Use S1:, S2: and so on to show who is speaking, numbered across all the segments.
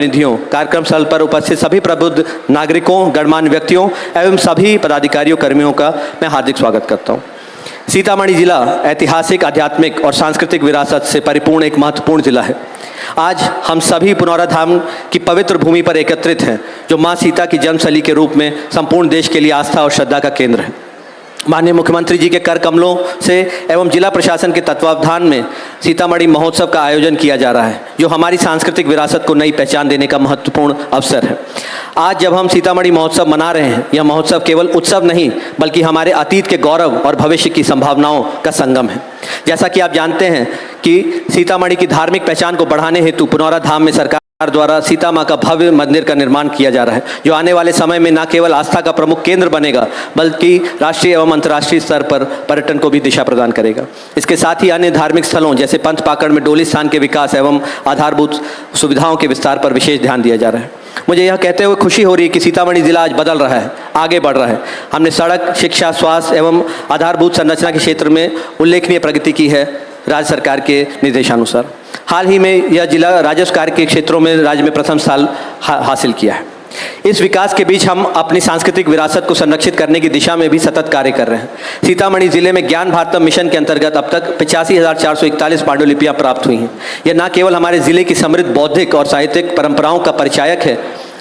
S1: प्रतिनिधियों, कार्यक्रम स्थल पर उपस्थित सभी प्रबुद्ध नागरिकों, गणमान्य व्यक्तियों एवं सभी पदाधिकारियों कर्मियों का मैं हार्दिक स्वागत करता हूं। सीतामढ़ी जिला ऐतिहासिक, आध्यात्मिक और सांस्कृतिक विरासत से परिपूर्ण एक महत्वपूर्ण जिला है। आज हम सभी पुनौरा धाम की पवित्र भूमि पर एकत्रित हैं, जो मां सीता की जन्मस्थली के रूप में संपूर्ण देश के लिए आस्था और श्रद्धा का केंद्र है। माननीय मुख्यमंत्री जी के कर कमलों से एवं जिला प्रशासन के तत्वावधान में सीतामढ़ी महोत्सव का आयोजन किया जा रहा है, जो हमारी सांस्कृतिक विरासत को नई पहचान देने का महत्वपूर्ण अवसर है। आज जब हम सीतामढ़ी महोत्सव मना रहे हैं, यह महोत्सव केवल उत्सव नहीं बल्कि हमारे अतीत के गौरव और भविष्य की संभावनाओं का संगम है। जैसा कि आप जानते हैं कि सीतामढ़ी की धार्मिक पहचान को बढ़ाने हेतु पुनौरा धाम में सरकार द्वारा सीता माँ का भव्य मंदिर का निर्माण किया जा रहा है, जो आने वाले समय में न केवल आस्था का प्रमुख केंद्र बनेगा बल्कि राष्ट्रीय एवं अंतर्राष्ट्रीय स्तर पर पर्यटन को भी दिशा प्रदान करेगा। इसके साथ ही अन्य धार्मिक स्थलों जैसे पंथ पाकड़ में डोली स्थान के विकास एवं आधारभूत सुविधाओं के विस्तार पर विशेष ध्यान दिया जा रहा है। मुझे यह कहते हुए खुशी हो रही है कि सीतामढ़ी जिला आज बदल रहा है, आगे बढ़ रहा है। हमने सड़क, शिक्षा, स्वास्थ्य एवं आधारभूत संरचना के क्षेत्र में उल्लेखनीय प्रगति की है राज्य सरकार के निर्देशानुसार। हाल ही में यह जिला राजस्व कार्य के क्षेत्रों में राज्य में प्रथम स्थान हासिल किया है। इस विकास के बीच हम अपनी सांस्कृतिक विरासत को संरक्षित करने की दिशा में भी सतत कार्य कर रहे हैं। सीतामढ़ी जिले में ज्ञान भारतम मिशन के अंतर्गत अब तक 85,441 पांडुलिपियां प्राप्त हुई हैं। यह न केवल हमारे जिले की समृद्ध बौद्धिक और साहित्यिक परंपराओं का परिचायक है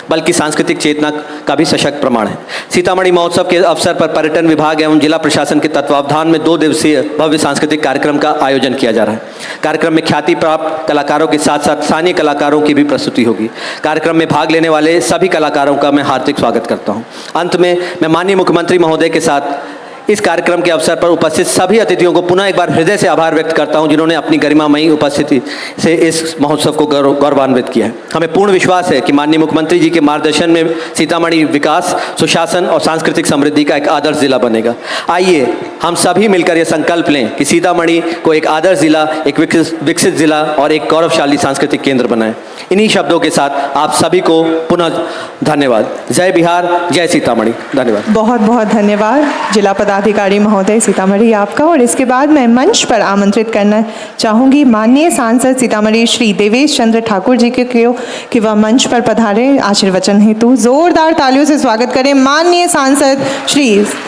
S1: बल्कि सांस्कृतिक चेतना का भी सशक्त प्रमाण है। सीतामढ़ी महोत्सव के अवसर पर पर्यटन विभाग एवं जिला प्रशासन के तत्वावधान में 2 दिवसीय भव्य सांस्कृतिक कार्यक्रम का आयोजन किया जा रहा है। कार्यक्रम में ख्याति प्राप्त कलाकारों के साथ साथ स्थानीय कलाकारों की भी प्रस्तुति होगी। कार्यक्रम में भाग लेने वाले सभी कलाकारों का मैं हार्दिक स्वागत करता हूँ। अंत में मैं माननीय मुख्यमंत्री महोदय के साथ इस कार्यक्रम के अवसर पर उपस्थित सभी अतिथियों को पुनः एक बार हृदय से आभार व्यक्त करता हूं, जिन्होंने अपनी गरिमामयी उपस्थिति से इस महोत्सव को गौरवान्वित किया है। हमें पूर्ण विश्वास है कि माननीय मुख्यमंत्री जी के मार्गदर्शन में सीतामढ़ी विकास, सुशासन और सांस्कृतिक समृद्धि का एक आदर्श जिला बनेगा। आइए हम सभी मिलकर यह संकल्प लें कि सीतामढ़ी को एक आदर्श जिला, एक विकसित जिला और एक गौरवशाली सांस्कृतिक केंद्र बनाएं। इन्हीं शब्दों के साथ आप सभी को पुनः धन्यवाद। जय बिहार, जय सीतामढ़ी। धन्यवाद।
S2: बहुत बहुत धन्यवाद जिला पदाधिकारी महोदय सीतामढ़ी आपका। और इसके बाद मैं मंच पर आमंत्रित करना चाहूँगी माननीय सांसद सीतामढ़ी श्री देवेश चंद्र ठाकुर जी के कि वह मंच पर पधारे आशीर्वचन हेतु। जोरदार तालियों से स्वागत करें माननीय सांसद श्री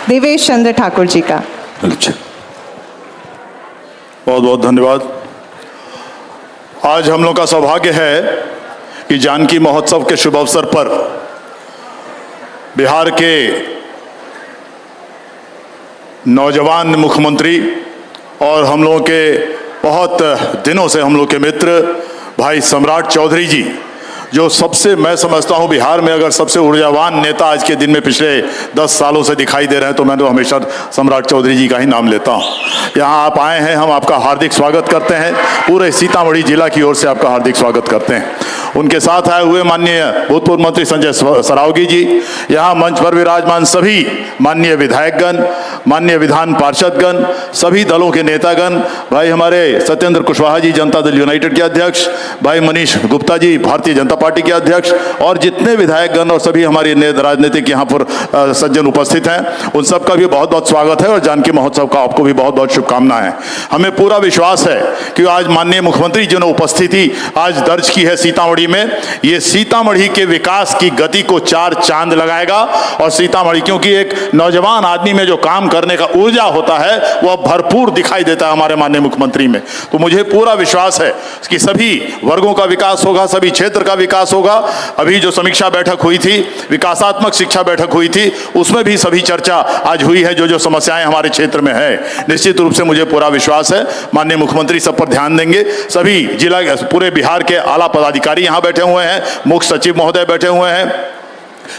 S2: देवेश चंद्र ठाकुर जी का।
S3: अच्छा, बहुत बहुत धन्यवाद। आज हम लोग का सौभाग्य है कि जानकी महोत्सव के शुभ अवसर पर बिहार के नौजवान मुख्यमंत्री और हम लोगों के बहुत दिनों से हम लोग के मित्र भाई सम्राट चौधरी जी, जो सबसे मैं समझता हूं बिहार में अगर सबसे ऊर्जावान नेता आज के दिन में पिछले 10 सालों से दिखाई दे रहे हैं तो मैं तो हमेशा सम्राट चौधरी जी का ही नाम लेता हूं। यहाँ आप आए हैं, हम आपका हार्दिक स्वागत करते हैं। पूरे सीतामढ़ी जिला की ओर से आपका हार्दिक स्वागत करते हैं। उनके साथ आए हुए माननीय भूतपूर्व मंत्री संजय सरावगी जी, यहाँ मंच पर विराजमान सभी माननीय विधायकगण, माननीय विधान पार्षदगण, सभी दलों के नेतागण, भाई हमारे सत्येंद्र कुशवाहा जी जनता दल यूनाइटेड के अध्यक्ष, भाई मनीष गुप्ता जी भारतीय जनता पार्टी के अध्यक्ष, और जितने विधायकगण और सभी हमारी राजनीतिक यहाँ पर सज्जन उपस्थित हैं, उन सबका भी बहुत बहुत स्वागत है और जानकी महोत्सव का आपको भी बहुत बहुत शुभकामनाएं। हमें पूरा विश्वास है कि आज माननीय मुख्यमंत्री जी ने उपस्थिति आज दर्ज की है सीतामढ़ी में, ये सीतामढ़ी के विकास की गति को 4 चांद लगाएगा। और सीतामढ़ी, क्योंकि एक नौजवान आदमी में जो काम करने का ऊर्जा होता है वह भरपूर दिखाई देता है हमारे माननीय मुख्यमंत्री में। तो मुझे पूरा विश्वास है कि सभी वर्गों का विकास होगा, सभी क्षेत्र का विकास होगा। अभी जो समीक्षा बैठक हुई थी, विकासात्मक शिक्षा बैठक हुई थी, उसमें भी सभी चर्चा आज हुई है। जो समस्याएं हमारे क्षेत्र में है, निश्चित रूप से मुझे पूरा विश्वास है माननीय मुख्यमंत्री सब पर ध्यान देंगे। सभी जिला, पूरे बिहार के आला पदाधिकारी यहाँ बैठे हुए हैं, मुख्य सचिव महोदय बैठे हुए हैं,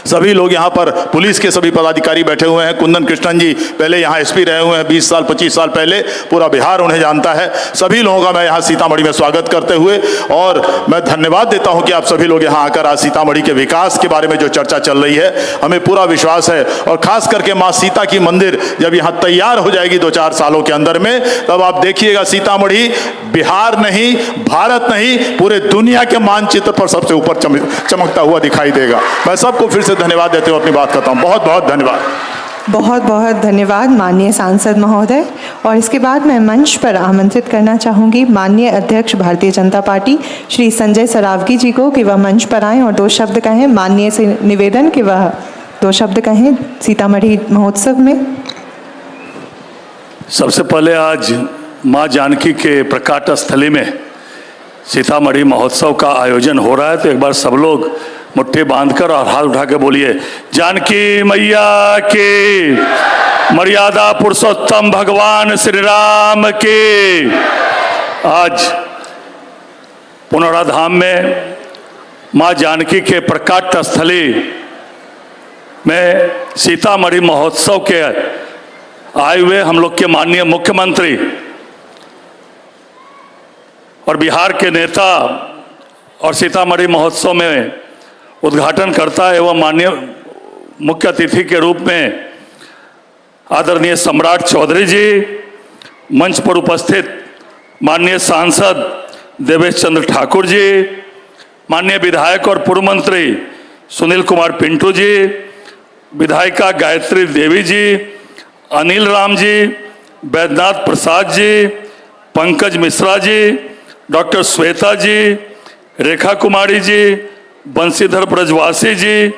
S3: सभी लोग यहाँ पर पुलिस के सभी पदाधिकारी बैठे हुए हैं। कुंदन कृष्णन जी पहले यहाँ एसपी रहे हुए हैं 20 साल 25 साल पहले, पूरा बिहार उन्हें जानता है। सभी लोगों का मैं यहाँ सीतामढ़ी में स्वागत करते हुए और मैं धन्यवाद देता हूँ कि आप सभी लोग यहाँ आकर आज सीतामढ़ी के विकास के बारे में जो चर्चा चल रही है, हमें पूरा विश्वास है। और खास करके माँ सीता की मंदिर जब यहाँ तैयार हो जाएगी 2-4 सालों के अंदर में, तब आप देखिएगा सीतामढ़ी बिहार नहीं, भारत नहीं, पूरे दुनिया के मानचित्र पर सबसे ऊपर चमकता हुआ दिखाई देगा। मैं सबको फिर से धन्यवाद देते हुए अपनी बात करता हूँ। बहुत बहुत धन्यवाद।
S2: बहुत बहुत धन्यवाद माननीय सांसद महोदय। और इसके बाद मैं मंच पर आमंत्रित करना चाहूँगी माननीय अध्यक्ष भारतीय जनता पार्टी श्री संजय सरावगी जी को कि वह मंच पर आएँ और 2 शब्द कहें। माननीय से निवेदन कि वह 2 शब्द कहें सीतामढ़ी महोत्सव में।
S4: सबसे पहले आज माँ जानकी के प्रकाट स्थली में सीतामढ़ी महोत्सव का आयोजन हो रहा है, तो एक बार सब लोग मुट्ठी बांधकर और हाथ उठा के बोलिए जानकी मैया की, मर्यादा पुरुषोत्तम भगवान श्री राम की। आज पुनौराधाम में माँ जानकी के प्रकाट स्थली में सीतामढ़ी महोत्सव के आए हुए हम लोग के माननीय मुख्यमंत्री और बिहार के नेता और सीतामढ़ी महोत्सव में उद्घाटन करता एवं माननीय मुख्य अतिथि के रूप में आदरणीय सम्राट चौधरी जी, मंच पर उपस्थित माननीय सांसद देवेश चंद्र ठाकुर जी, माननीय विधायक और पूर्व मंत्री सुनील कुमार पिंटू जी, विधायिका गायत्री देवी जी, अनिल राम जी, बैद्यनाथ प्रसाद जी, पंकज मिश्रा जी, डॉक्टर श्वेता जी, रेखा कुमारी जी, बंशीधर ब्रजवासी जी,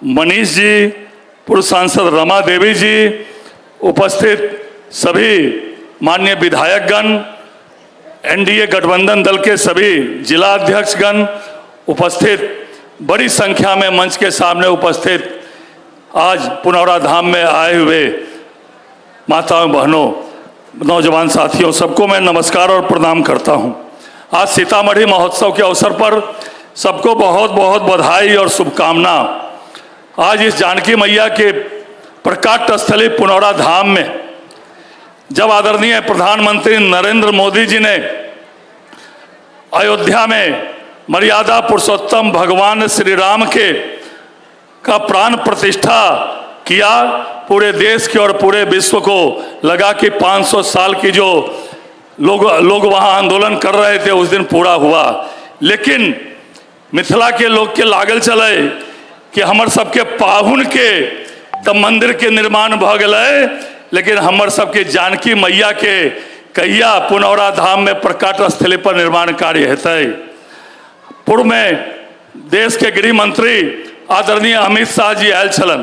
S4: मनीष जी, पूर्व सांसद रमा देवी जी, उपस्थित सभी माननीय विधायकगण, एनडीए गठबंधन दल के सभी जिला अध्यक्षगण, उपस्थित बड़ी संख्या में मंच के सामने उपस्थित आज पुनौराधाम में आए हुए माताओं बहनों नौजवान साथियों, सबको मैं नमस्कार और प्रणाम करता हूं। आज सीतामढ़ी महोत्सव के अवसर पर सबको बहुत बहुत बधाई और शुभकामना। आज इस जानकी मैया के प्रकाट स्थली पुनौराधाम में जब आदरणीय प्रधानमंत्री नरेंद्र मोदी जी ने अयोध्या में मर्यादा पुरुषोत्तम भगवान श्री राम के का प्राण प्रतिष्ठा किया, पूरे देश के और पूरे विश्व को लगा कि 500 साल की जो लोग वहां आंदोलन कर रहे थे उस दिन पूरा हुआ। लेकिन मिथिला के लोग के लागल चले कि हमर सबके पाहुन के तब मंदिर के निर्माण भ गए, लेकिन हमर सबके जानकी मैया के कहिया पुनौराधाम में प्रकाट स्थली पर निर्माण कार्य हेतै। पूर्व में देश के गृह मंत्री आदरणीय अमित शाह जी आयल छलन,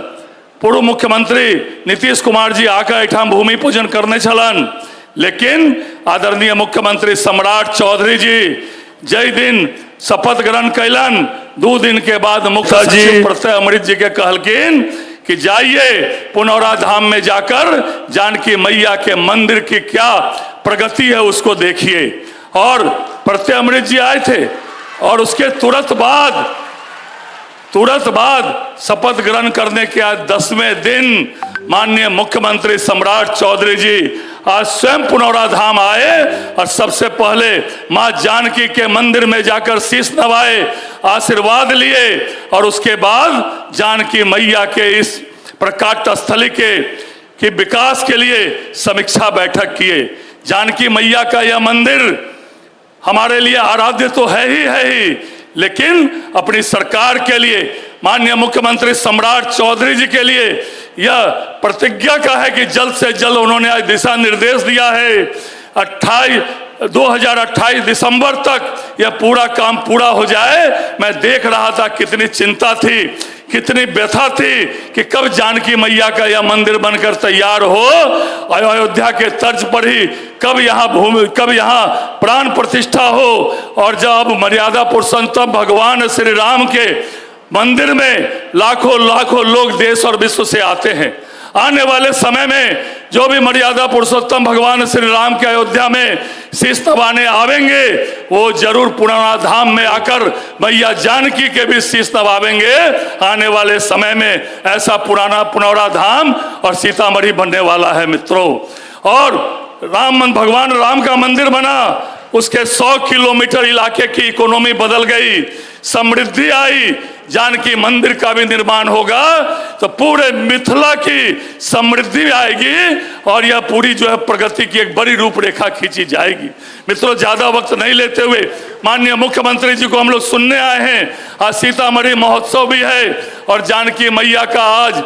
S4: पूर्व मुख्यमंत्री नीतीश कुमार जी आकर एठाम भूमि पूजन करने छलन, लेकिन आदरणीय मुख्यमंत्री सम्राट चौधरी जी जय दिन शपथ ग्रहण कैलन, 2 दिन के बाद मुख्य सचिव प्रत्यय अमृत जी के कहलकिन कि जाइए पुनौराधाम में जाकर जानकी मैया के मंदिर की क्या प्रगति है उसको देखिए। और प्रत्यय अमृत जी आए थे और उसके तुरंत बाद शपथ ग्रहण करने के आज 10वें दिन माननीय मुख्यमंत्री सम्राट चौधरी जी आज स्वयं पुनौराधाम आए और सबसे पहले मां जानकी के मंदिर में जाकर शीश नवाए, आशीर्वाद लिए और उसके बाद जानकी मैया के इस प्रकाट स्थली के विकास के लिए समीक्षा बैठक किए। जानकी मैया का यह मंदिर हमारे लिए आराध्य तो है ही, लेकिन अपनी सरकार के लिए माननीय मुख्यमंत्री सम्राट चौधरी जी के लिए यह प्रतिज्ञा का है कि जल्द से जल्द उन्होंने आज दिशा निर्देश दिया है 2028 दिसंबर तक यह पूरा काम पूरा हो जाए। मैं देख रहा था कितनी चिंता थी, कितनी व्यथा थी कि कब जानकी मैया का यह मंदिर बनकर तैयार हो, अयोध्या के तर्ज पर ही कब यहाँ प्राण प्रतिष्ठा हो और जब मर्यादा पुरुषोत्तम भगवान श्री राम के मंदिर में लाखों लोग देश और विश्व से आते हैं। आने वाले समय में जो भी मर्यादा पुरुषोत्तम भगवान श्री राम के अयोध्या में शीश नवाने आवेंगे वो जरूर पुनौराधाम में आकर मैया जानकी के भी शीश नवावेंगे। आने वाले समय में ऐसा पुराना पुनौराधाम और सीतामढ़ी बनने वाला है मित्रों। और भगवान राम का मंदिर बना, उसके 100 किलोमीटर इलाके की इकोनॉमी बदल गई, समृद्धि आई, जानकी मंदिर का भी निर्माण होगा तो पूरे मिथिला की समृद्धि आएगी और यह पूरी जो है प्रगति की एक बड़ी रूपरेखा खींची जाएगी। मित्रों, ज्यादा वक्त नहीं लेते हुए माननीय मुख्यमंत्री जी को हम लोग सुनने आए हैं। आज सीतामढ़ी महोत्सव भी है और जानकी मैया का आज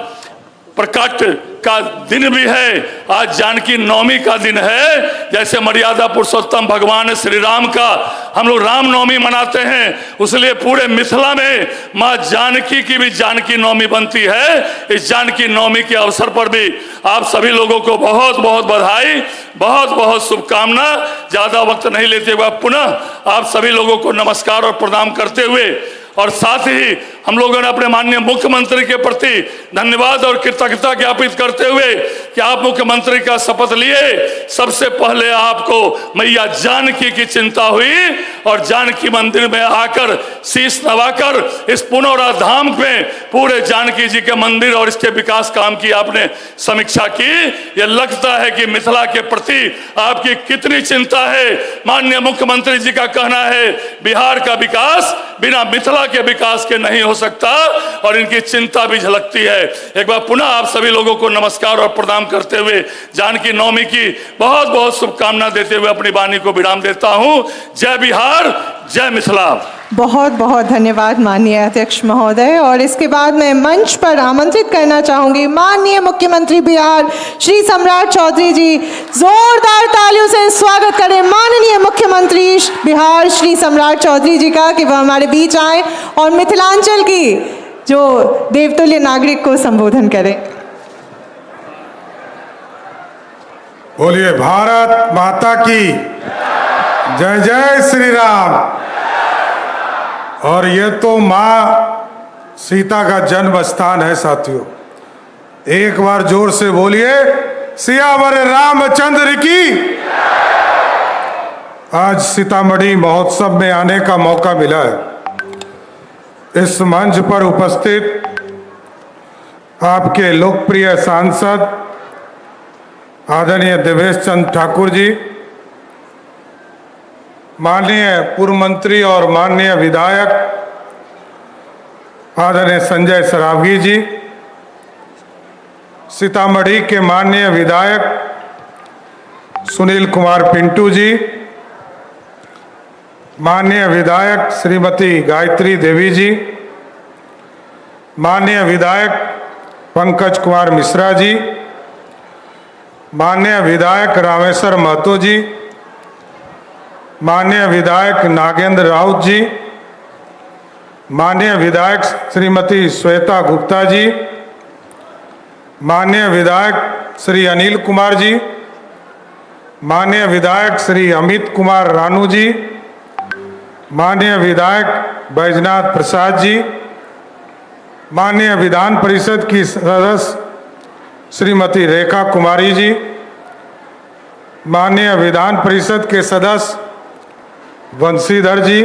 S4: प्रकट का दिन भी है। आज जानकी नवमी का दिन है। जैसे मर्यादा पुरुषोत्तम भगवान श्री राम का हम लोग राम नवमी मनाते हैं, उसलिए पूरे मिथिला में माँ जानकी की भी जानकी नवमी बनती है। इस जानकी नवमी के अवसर पर भी आप सभी लोगों को बहुत बहुत बधाई, बहुत बहुत शुभकामना। ज्यादा वक्त नहीं लेते हुए पुनः आप सभी लोगों को नमस्कार और प्रणाम करते हुए और साथ ही हम लोगों ने अपने माननीय मुख्यमंत्री के प्रति धन्यवाद और कृतज्ञता ज्ञापित करते हुए कि आप मुख्यमंत्री का शपथ लिए, सबसे पहले आपको मैया जानकी की चिंता हुई और जानकी मंदिर में आकर शीश नवाकर इस पुनौरा धाम में पूरे जानकी जी के मंदिर और इसके विकास काम की आपने समीक्षा की। ये लगता है कि मिथिला के प्रति आपकी कितनी चिंता है। माननीय मुख्यमंत्री जी का कहना है बिहार का विकास बिना मिथिला के विकास के नहीं हो सकता और इनकी चिंता भी झलकती है। एक बार पुनः आप सभी लोगों को नमस्कार और प्रणाम करते हुए जानकी नवमी की बहुत बहुत शुभकामना देते हुए अपनी वाणी को विराम देता हूं। जय बिहार, जय मिथिला।
S2: बहुत बहुत धन्यवाद माननीय अध्यक्ष महोदय। और इसके बाद मैं मंच पर आमंत्रित करना चाहूंगी माननीय मुख्यमंत्री बिहार श्री सम्राट चौधरी जी। जोरदार तालियों से स्वागत करें माननीय मुख्यमंत्री बिहार श्री सम्राट चौधरी जी का कि वह हमारे बीच आए और मिथिलांचल की जो देवतुल्य नागरिक को संबोधन करें।
S5: बोलिए भारत माता की जय। जय श्री राम। और ये तो माँ सीता का जन्म स्थान है साथियों। एक बार जोर से बोलिए सियावर रामचंद्र की। आज सीतामढ़ी महोत्सव में आने का मौका मिला है। इस मंच पर उपस्थित आपके लोकप्रिय सांसद आदरणीय देवेश चंद्र ठाकुर जी, माननीय पूर्व मंत्री और माननीय विधायक आदरणीय संजय सरावगी जी, सीतामढ़ी के माननीय विधायक सुनील कुमार पिंटू जी, माननीय विधायक श्रीमती गायत्री देवी जी, माननीय विधायक पंकज कुमार मिश्रा जी, माननीय विधायक रामेश्वर महतो जी, माननीय विधायक नागेंद्र राउत जी, माननीय विधायक श्रीमती श्वेता गुप्ता जी, माननीय विधायक श्री अनिल कुमार जी, माननीय विधायक श्री अमित कुमार रानू जी, माननीय विधायक बैजनाथ प्रसाद जी, माननीय विधान परिषद की सदस्य श्रीमती रेखा कुमारी जी, माननीय विधान परिषद के सदस्य वंशीधर जी,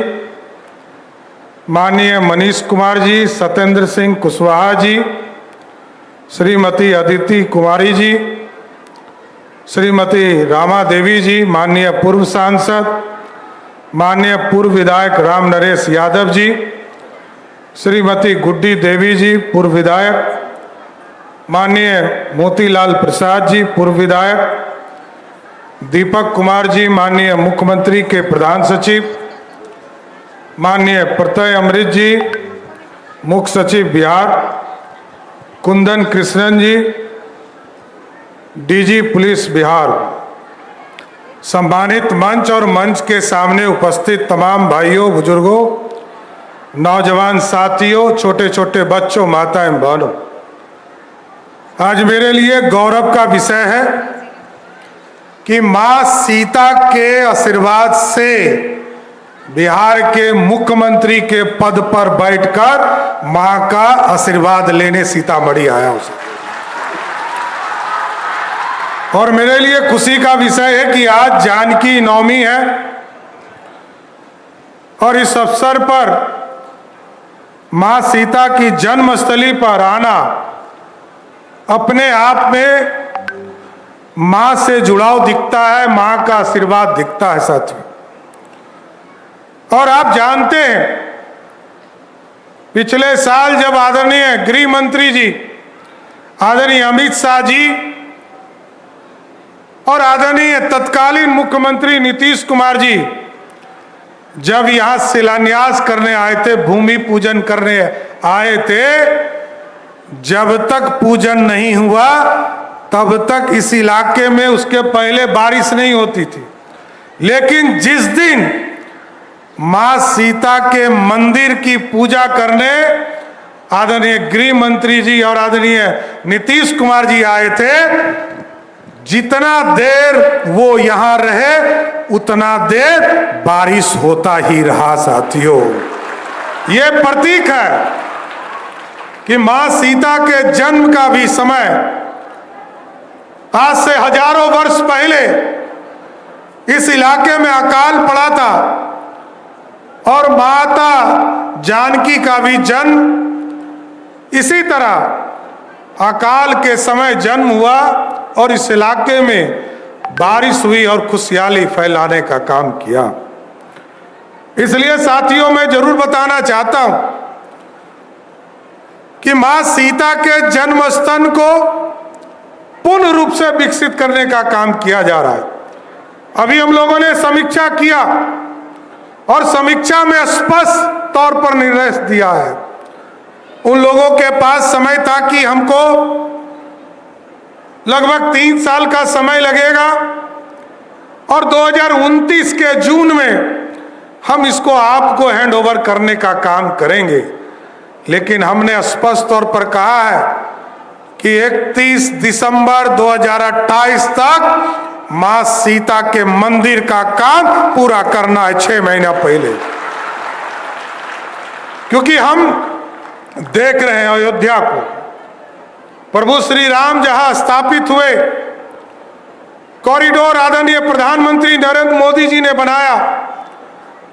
S5: माननीय मनीष कुमार जी, सत्येंद्र सिंह कुशवाहा जी, श्रीमती अदिति कुमारी जी, श्रीमती रामा देवी जी, माननीय पूर्व सांसद माननीय पूर्व विधायक राम नरेश यादव जी, श्रीमती गुड्डी देवी जी पूर्व विधायक, माननीय मोतीलाल प्रसाद जी पूर्व विधायक, दीपक कुमार जी माननीय मुख्यमंत्री के प्रधान सचिव, माननीय प्रत्यय अमृत जी मुख्य सचिव बिहार, कुंदन कृष्णन जी डीजी पुलिस बिहार, सम्मानित मंच और मंच के सामने उपस्थित तमाम भाइयों बुजुर्गों, नौजवान साथियों, छोटे छोटे बच्चों, माताएं बहनों, आज मेरे लिए गौरव का विषय है कि मां सीता के आशीर्वाद से बिहार के मुख्यमंत्री के पद पर बैठकर मां का आशीर्वाद लेने सीतामढ़ी आया उसे। और मेरे लिए खुशी का विषय है कि आज जानकी नवमी है और इस अवसर पर मां सीता की जन्मस्थली पर आना अपने आप में मां से जुड़ाव दिखता है, मां का आशीर्वाद दिखता है साथियों। और आप जानते हैं पिछले साल जब आदरणीय गृह मंत्री जी आदरणीय अमित शाह जी और आदरणीय तत्कालीन मुख्यमंत्री नीतीश कुमार जी जब यहां शिलान्यास करने आए थे, भूमि पूजन करने आए थे, जब तक पूजन नहीं हुआ तब तक इस इलाके में उसके पहले बारिश नहीं होती थी। लेकिन जिस दिन मां सीता के मंदिर की पूजा करने आदरणीय गृह मंत्री जी और आदरणीय नीतीश कुमार जी आए थे, जितना देर वो यहां रहे उतना देर बारिश होता ही रहा। साथियों, ये प्रतीक है कि मां सीता के जन्म का भी समय आज से हजारों वर्ष पहले इस इलाके में अकाल पड़ा था और माता जानकी का भी जन्म इसी तरह अकाल के समय जन्म हुआ और इस इलाके में बारिश हुई और खुशहाली फैलाने का काम किया। इसलिए साथियों, मैं जरूर बताना चाहता हूं कि मां सीता के जन्म स्थान को पूर्ण रूप से विकसित करने का काम किया जा रहा है। अभी हम लोगों ने समीक्षा किया और समीक्षा में स्पष्ट तौर पर निर्देश दिया है। उन लोगों के पास समय था कि हमको लगभग 3 साल का समय लगेगा और 2029 के जून में हम इसको आपको हैंड ओवर करने का काम करेंगे। लेकिन हमने स्पष्ट तौर पर कहा है कि 31 दिसंबर 2028 तक मां सीता के मंदिर का काम पूरा करना है, 6 महीना पहले। क्योंकि हम देख रहे हैं अयोध्या को, प्रभु श्री राम जहां स्थापित हुए, कॉरिडोर आदरणीय प्रधानमंत्री नरेंद्र मोदी जी ने बनाया,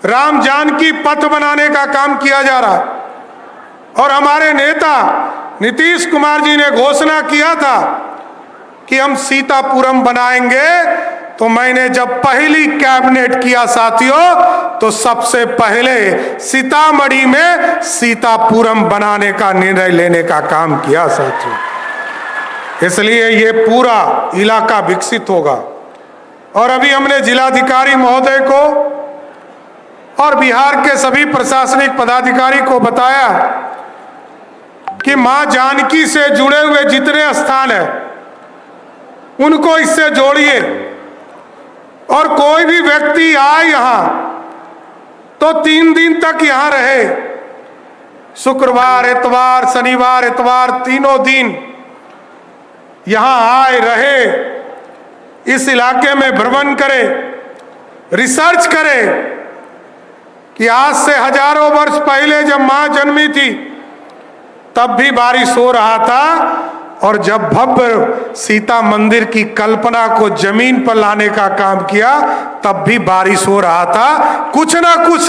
S5: राम जानकी पथ बनाने का काम किया जा रहा है। और हमारे नेता नीतीश कुमार जी ने घोषणा किया था कि हम सीतापुरम बनाएंगे। तो मैंने जब पहली कैबिनेट किया साथियों, तो सबसे पहले सीतामढ़ी में सीतापुरम बनाने का निर्णय लेने का काम किया साथियों। इसलिए ये पूरा इलाका विकसित होगा। और अभी हमने जिलाधिकारी महोदय को और बिहार के सभी प्रशासनिक पदाधिकारी को बताया कि मां जानकी से जुड़े हुए जितने स्थान हैं उनको इससे जोड़िए, और कोई भी व्यक्ति आए यहां तो 3 दिन तक यहां रहे। शुक्रवार, इतवार, शनिवार, इतवार, तीनों दिन यहां आए, रहे, इस इलाके में भ्रमण करे, रिसर्च करे कि आज से हजारों वर्ष पहले जब मां जन्मी थी तब भी बारिश हो रहा था, और जब भव्य सीता मंदिर की कल्पना को जमीन पर लाने का काम किया तब भी बारिश हो रहा था। कुछ ना कुछ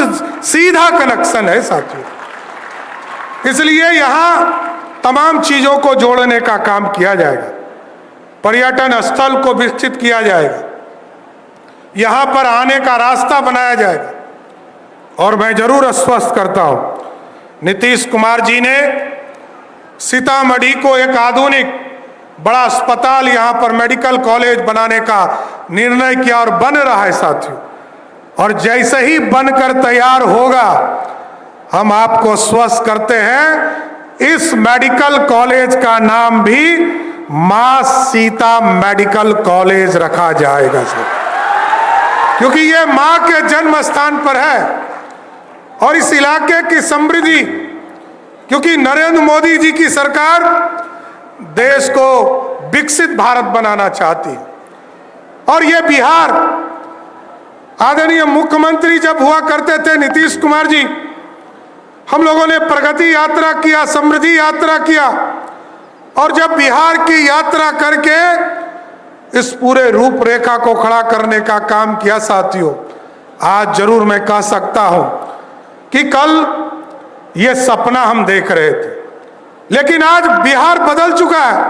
S5: सीधा कनेक्शन है साथियों। इसलिए यहां तमाम चीजों को जोड़ने का काम किया जाएगा। पर्यटन स्थल को विकसित किया जाएगा, यहां पर आने का रास्ता बनाया जाएगा। और मैं जरूर आश्वस्त करता हूं, नीतीश कुमार जी ने सीतामढ़ी को एक आधुनिक बड़ा अस्पताल, यहां पर मेडिकल कॉलेज बनाने का निर्णय किया और बन रहा है साथियों। और जैसे ही बनकर तैयार होगा, हम आपको स्वस्थ करते हैं, इस मेडिकल कॉलेज का नाम भी मां सीता मेडिकल कॉलेज रखा जाएगा सर, क्योंकि ये मां के जन्म स्थान पर है। और इस इलाके की समृद्धि, क्योंकि नरेंद्र मोदी जी की सरकार देश को विकसित भारत बनाना चाहती है। और ये बिहार, आदरणीय मुख्यमंत्री जब हुआ करते थे नीतीश कुमार जी, हम लोगों ने प्रगति यात्रा किया, समृद्धि यात्रा किया। और जब बिहार की यात्रा करके इस पूरे रूपरेखा को खड़ा करने का काम किया साथियों, आज जरूर मैं कह सकता हूं कि कल ये सपना हम देख रहे थे, लेकिन आज बिहार बदल चुका है।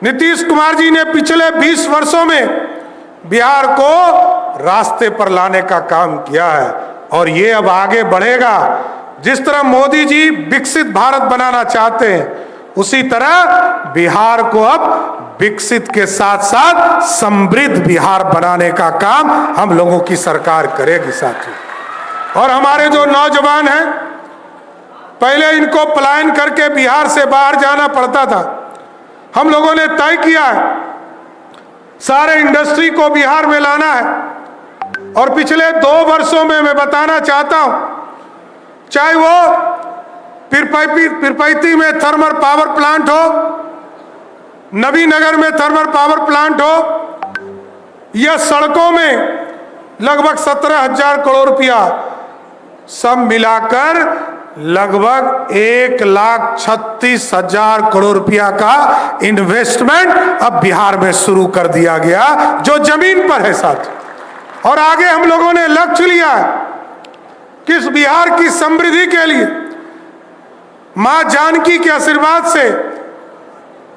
S5: नीतीश कुमार जी ने पिछले 20 वर्षों में बिहार को रास्ते पर लाने का काम किया है, और ये अब आगे बढ़ेगा। जिस तरह मोदी जी विकसित भारत बनाना चाहते हैं, उसी तरह बिहार को अब विकसित के साथ साथ समृद्ध बिहार बनाने का काम हम लोगों की सरकार करेगी साथियों। और हमारे जो नौजवान हैं, पहले इनको पलायन करके बिहार से बाहर जाना पड़ता था। हम लोगों ने तय किया है सारे इंडस्ट्री को बिहार में लाना है, और पिछले 2 वर्षों में मैं बताना चाहता हूं, चाहे वो पिरपैती में थर्मल पावर प्लांट हो, नबीनगर में थर्मल पावर प्लांट हो, या सड़कों में लगभग 17,000 करोड़ रुपया, सब मिलाकर लगभग 1,36,000 करोड़ रुपया का इन्वेस्टमेंट अब बिहार में शुरू कर दिया गया, जो जमीन पर है साथ। और आगे हम लोगों ने लक्ष्य लिया है कि इस बिहार की समृद्धि के लिए मां जानकी के आशीर्वाद से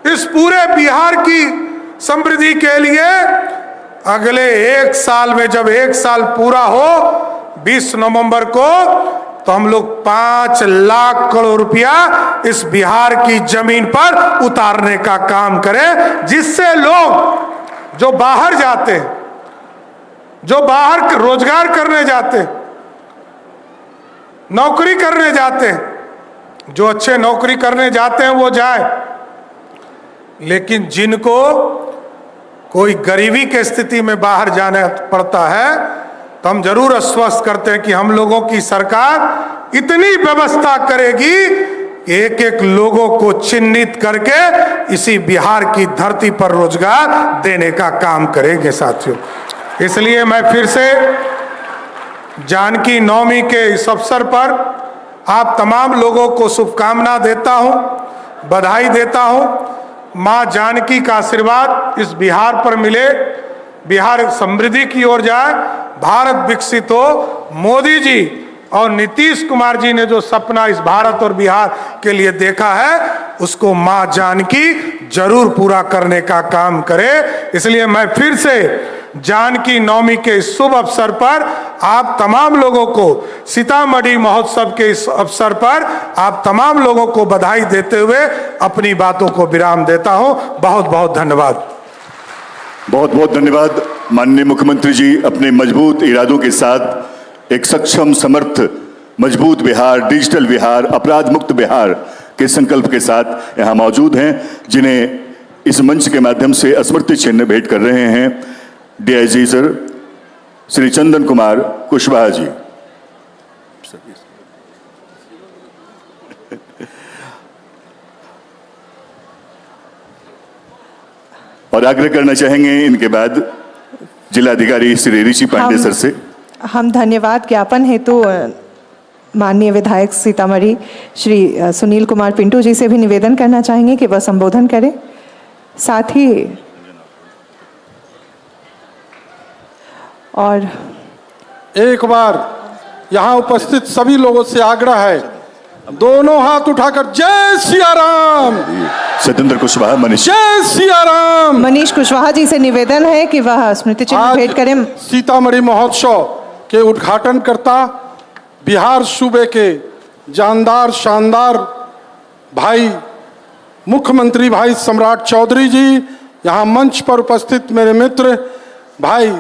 S5: इस पूरे बिहार की समृद्धि के लिए अगले 1 साल में, जब 1 साल पूरा हो 20 नवंबर को, तो हम लोग 5 लाख करोड़ रुपया इस बिहार की जमीन पर उतारने का काम करें, जिससे लोग जो बाहर जाते हैं, जो बाहर रोजगार करने जाते हैं, नौकरी करने जाते हैं, जो अच्छे नौकरी करने जाते हैं वो जाए, लेकिन जिनको कोई गरीबी के स्थिति में बाहर जाना पड़ता है, तो हम जरूर आश्वस्त करते हैं कि हम लोगों की सरकार इतनी व्यवस्था करेगी कि एक एक लोगों को चिन्हित करके इसी बिहार की धरती पर रोजगार देने का काम करेंगे साथियों। इसलिए मैं फिर से जानकी नवमी के इस अवसर पर आप तमाम लोगों को शुभकामना देता हूं, बधाई देता हूं। मां जानकी का आशीर्वाद इस बिहार पर मिले, बिहार समृद्धि की ओर जाए, भारत विकसित हो। मोदी जी और नीतीश कुमार जी ने जो सपना इस भारत और बिहार के लिए देखा है, उसको मां जानकी जरूर पूरा करने का काम करे। इसलिए मैं फिर से जानकी नवमी के इस शुभ अवसर पर आप तमाम लोगों को, सीतामढ़ी महोत्सव के इस अवसर पर आप तमाम लोगों को बधाई देते हुए अपनी बातों को विराम देता हूं। बहुत बहुत धन्यवाद।
S3: बहुत बहुत धन्यवाद। माननीय मुख्यमंत्री जी अपने मजबूत इरादों के साथ एक सक्षम, समर्थ, मजबूत बिहार, डिजिटल बिहार, अपराध मुक्त बिहार के संकल्प के साथ यहाँ मौजूद हैं, जिन्हें इस मंच के माध्यम से स्मृति चिन्ह भेंट कर रहे हैं डीआईजी सर श्री चंदन कुमार कुशवाहा जी। और आग्रह करना चाहेंगे इनके बाद जिलाधिकारी श्री ऋषि पांडे सर से।
S2: हम धन्यवाद ज्ञापन हेतु माननीय विधायक सीतामढ़ी श्री सुनील कुमार पिंटू जी से भी निवेदन करना चाहेंगे कि वह संबोधन करें। साथ ही और
S6: एक बार यहाँ उपस्थित सभी लोगों से आग्रह है, दोनों हाथ उठाकर जय सिया राम।
S3: सत्येंद्र कुशवाहा, मनीष।
S6: जय सिया राम।
S2: मनीष कुशवाहा जी से निवेदन है कि वह स्मृति चिन्ह भेंट करें।
S6: सीतामढ़ी महोत्सव के उद्घाटनकर्ता बिहार सूबे के जानदार, शानदार भाई मुख्यमंत्री भाई सम्राट चौधरी जी, यहाँ मंच पर उपस्थित मेरे मित्र भाई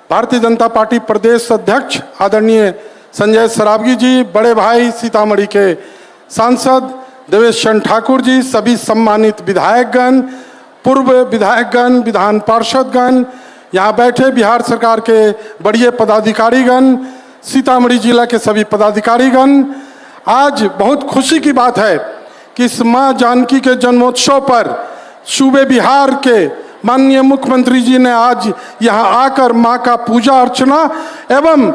S6: भारतीय जनता पार्टी प्रदेश अध्यक्ष आदरणीय संजय सरावगी जी, बड़े भाई सीतामढ़ी के सांसद देवेश चंद्र ठाकुर जी, सभी सम्मानित विधायकगण, पूर्व विधायकगण, विधान पार्षदगण, यहाँ बैठे बिहार सरकार के बड़े पदाधिकारीगण, सीतामढ़ी जिला के सभी पदाधिकारीगण। आज बहुत खुशी की बात है कि इस माँ जानकी के जन्मोत्सव पर सूबे बिहार के माननीय मुख्यमंत्री जी ने आज यहाँ आकर माँ का पूजा अर्चना एवं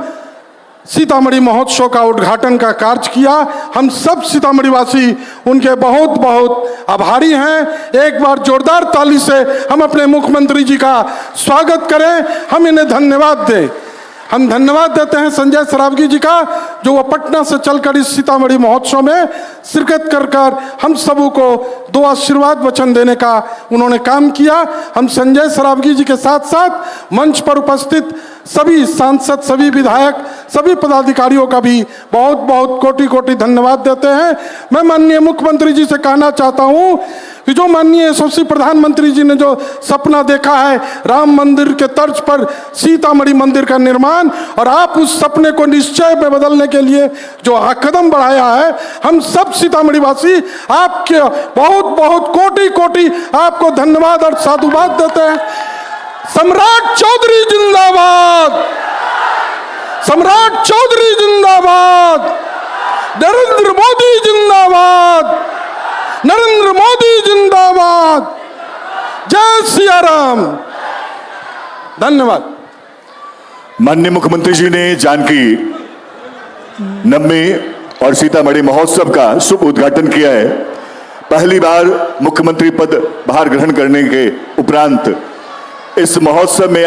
S6: सीतामढ़ी महोत्सव का उद्घाटन का कार्य किया। हम सब सीतामढ़ी वासी उनके बहुत बहुत आभारी हैं। एक बार जोरदार ताली से हम अपने मुख्यमंत्री जी का स्वागत करें, हम इन्हें धन्यवाद दें। हम धन्यवाद देते हैं संजय सरावगी जी का, जो वो पटना से चलकर इस सीतामढ़ी महोत्सव में शिरकत कर हम सबों को 2 आशीर्वाद वचन देने का उन्होंने काम किया। हम संजय सरावगी जी के साथ साथ मंच पर उपस्थित सभी सांसद, सभी विधायक, सभी पदाधिकारियों का भी बहुत बहुत कोटि कोटि धन्यवाद देते हैं। मैं माननीय मुख्यमंत्री जी से कहना चाहता हूँ कि जो माननीय यशस्वी प्रधानमंत्री जी ने जो सपना देखा है राम मंदिर के तर्ज पर सीतामढ़ी मंदिर का निर्माण, और आप उस सपने को निश्चय में बदलने के लिए जो कदम बढ़ाया है, हम सब सीतामढ़ी वासी आपके बहुत बहुत कोटि कोटि आपको धन्यवाद और साधुवाद देते हैं। सम्राट चौधरी जिंदाबाद, सम्राट चौधरी जिंदाबाद, नरेंद्र मोदी जिंदाबाद, नरेंद्र मोदी जिंदाबाद, जय सिया राम। धन्यवाद।
S3: माननीय मुख्यमंत्री जी ने जानकी नवमी और सीतामढ़ी महोत्सव का शुभ उद्घाटन किया है। पहली बार मुख्यमंत्री पद भार ग्रहण करने के उपरांत इस महोत्सव में